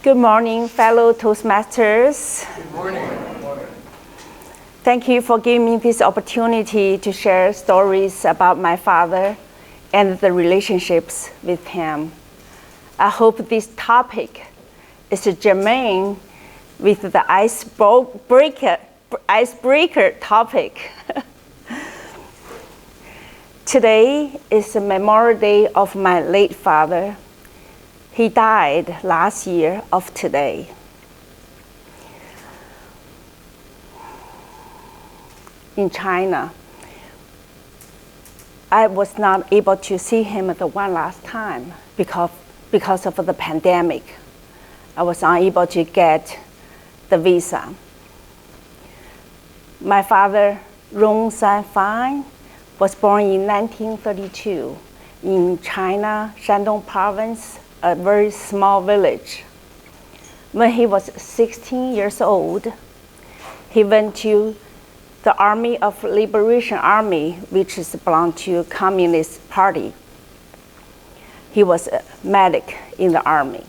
Good morning, fellow Toastmasters. Good morning. Thank you for giving me this opportunity to share stories about my father and the relationships with him. I hope this topic is germane with the icebreaker topic. Today is the Memorial Day of my late father. He died last year of today. In China, I was not able to see him the one last time because of the pandemic. I was unable to get the visa. My father, Rong Sanfang, was born in 1932 in China, Shandong province, a very small village. When he was 16 years old, he went to the Army of Liberation Army, which is belonged to Communist Party. He was a medic in the army.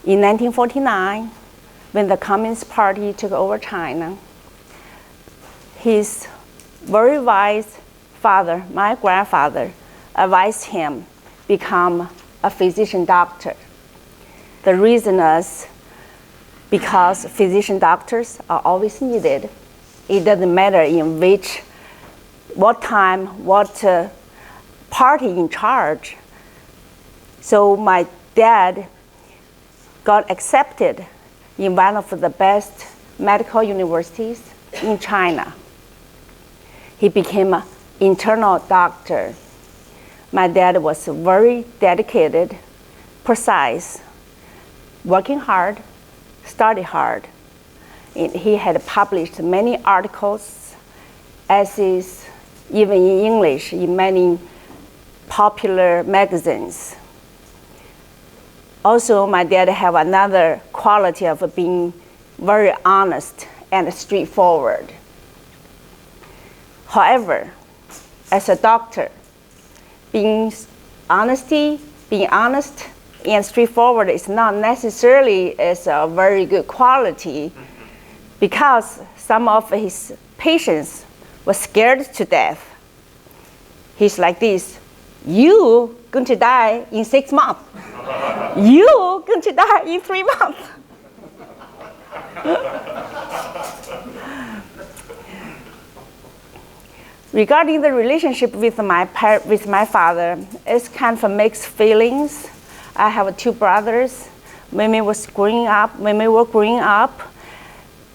In 1949, when the Communist Party took over China, his very wise father, my grandfather, advised him become a physician doctor. The reason is because physician doctors are always needed. It doesn't matter in what time, what party in charge. So my dad got accepted in one of the best medical universities in China. He became an internal doctor. My dad was very dedicated, precise, working hard, study hard. He had published many articles, essays, even in English, in many popular magazines. Also, my dad had another quality of being very honest and straightforward. However, as a doctor, being honest and straightforward is not necessarily as a very good quality, because some of his patients were scared to death. He's like this: you going to die in 6 months. You going to die in 3 months. Regarding the relationship with my father, it's kind of mixed feelings. I have 2 brothers. When we were growing up,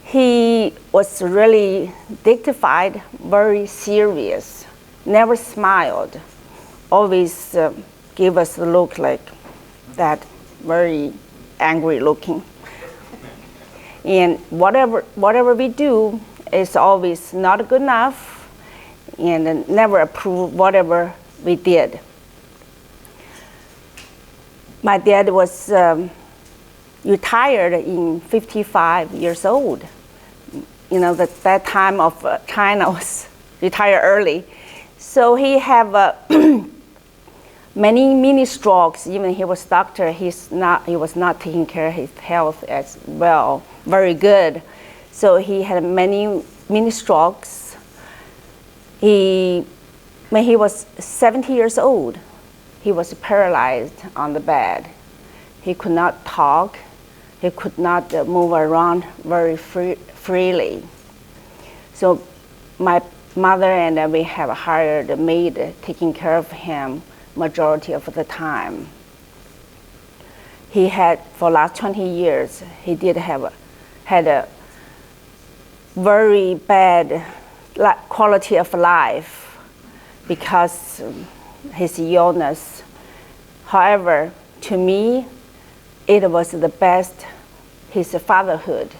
he was really dignified, very serious, never smiled, always gave us a look like that, very angry looking. And whatever we do is always not good enough, and never approve whatever we did. My dad was retired in 55 years old. You know, that time of China was retired early. So he have many mini strokes. Even he was doctor, he was not taking care of his health as well, very good. So he had many mini strokes. When he was 70 years old, he was paralyzed on the bed. He could not talk. He could not move around very freely. So my mother and we have hired a maid taking care of him majority of the time. He had, for last 20 years, he had a very bad quality of life because his illness. However, to me, it was the best, his fatherhood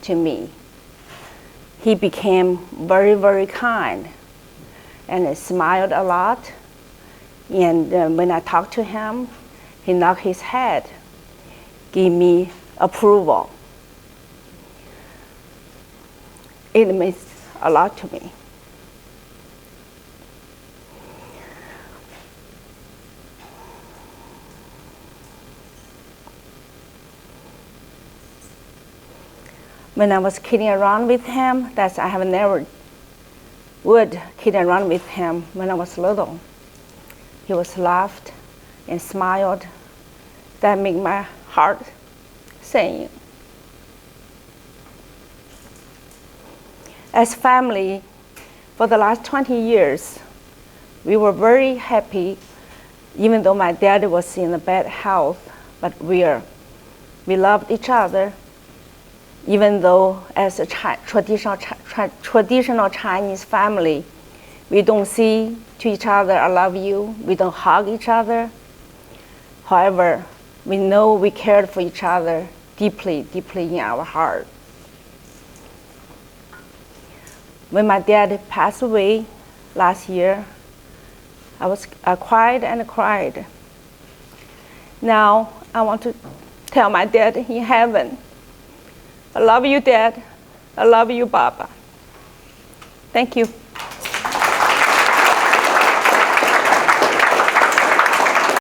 to me. He became very, very kind and smiled a lot. And when I talked to him, he nodded his head, gave me approval. It means a lot to me. When I was kidding around with him, I have never would kid around with him when I was little. He was laughed and smiled. That made my heart sing. As family, for the last 20 years, we were very happy, even though my dad was in a bad health, but we loved each other, even though as a traditional Chinese family, we don't say to each other, I love you, we don't hug each other. However, we know we cared for each other deeply, deeply in our heart. When my dad passed away last year, I cried and cried. Now I want to tell my dad in heaven, I love you, Dad. I love you, Baba. Thank you.